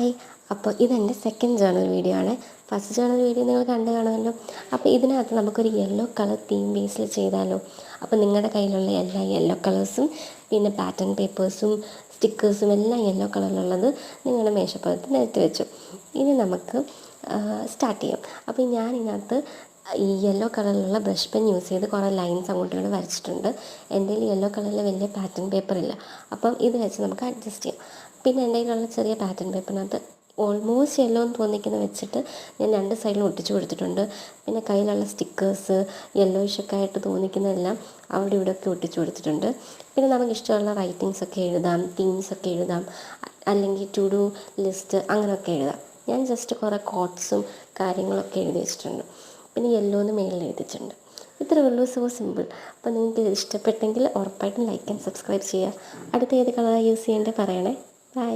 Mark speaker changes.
Speaker 1: Hi. അപ്പോൾ ഇതെൻ്റെ second journal video ആണ്. ഫസ്റ്റ് ജേർണൽ വീഡിയോ നിങ്ങൾ കണ്ടു കാണുമല്ലോ. അപ്പോൾ ഇതിനകത്ത് നമുക്കൊരു യെല്ലോ കളർ തീം ബേസിൽ ചെയ്താലോ. അപ്പോൾ നിങ്ങളുടെ കയ്യിലുള്ള എല്ലാ യെല്ലോ കളേഴ്സും പിന്നെ പാറ്റേൺ പേപ്പേഴ്സും സ്റ്റിക്കേഴ്സും എല്ലാം യെല്ലോ കളറിലുള്ളത് നിങ്ങളുടെ മേശപ്പുറത്ത് നിരത്തി വെച്ചു. ഇനി നമുക്ക് സ്റ്റാർട്ട് ചെയ്യാം. അപ്പോൾ ഞാൻ ഇതിനകത്ത് ഈ യെല്ലോ കളറിലുള്ള ബ്രഷ് പെൻ യൂസ് ചെയ്ത് കുറേ ലൈൻസ് അങ്ങോട്ടും ഇങ്ങോട്ട് വരച്ചിട്ടുണ്ട്. എൻ്റെ കയ്യിൽ യെല്ലോ കളറിൽ വലിയ പാറ്റേൺ പേപ്പർ ഇല്ല, അപ്പം ഇത് വെച്ച് നമുക്ക് അഡ്ജസ്റ്റ് ചെയ്യാം. പിന്നെ എൻ്റെ കയ്യിലുള്ള ചെറിയ പാറ്റേൺ പേപ്പറിനകത്ത് ഓൾമോസ്റ്റ് യെല്ലോ എന്ന് തോന്നിക്കുന്ന വെച്ചിട്ട് ഞാൻ രണ്ട് സൈഡിലും ഒട്ടിച്ചു കൊടുത്തിട്ടുണ്ട്. പിന്നെ കയ്യിലുള്ള സ്റ്റിക്കേഴ്സ് യെല്ലോയിഷൊക്കെ ആയിട്ട് തോന്നിക്കുന്നതെല്ലാം അവിടെ ഇവിടെയൊക്കെ ഒട്ടിച്ചു കൊടുത്തിട്ടുണ്ട്. പിന്നെ നമുക്ക് ഇഷ്ടമുള്ള റൈറ്റിങ്സൊക്കെ എഴുതാം, തീംസൊക്കെ എഴുതാം, അല്ലെങ്കിൽ ടു ഡു ലിസ്റ്റ് അങ്ങനെയൊക്കെ എഴുതാം. ഞാൻ ജസ്റ്റ് കുറേ കോട്ട്സും കാര്യങ്ങളൊക്കെ എഴുതി വെച്ചിട്ടുണ്ട്. പിന്നെ യെല്ലോന്ന് മേളിൽ എഴുതിയിട്ടുണ്ട്. ഇത്രയേ ഉള്ളൂ, സോ സിമ്പിൾ. അപ്പോൾ നിങ്ങൾക്ക് ഇഷ്ടപ്പെട്ടെങ്കിൽ ഉറപ്പായിട്ടും ലൈക്ക് ആൻഡ് സബ്സ്ക്രൈബ് ചെയ്യുക. അടുത്ത ഏത് കളറാണ് യൂസ് ചെയ്യേണ്ടത് പറയണേ. ബൈ.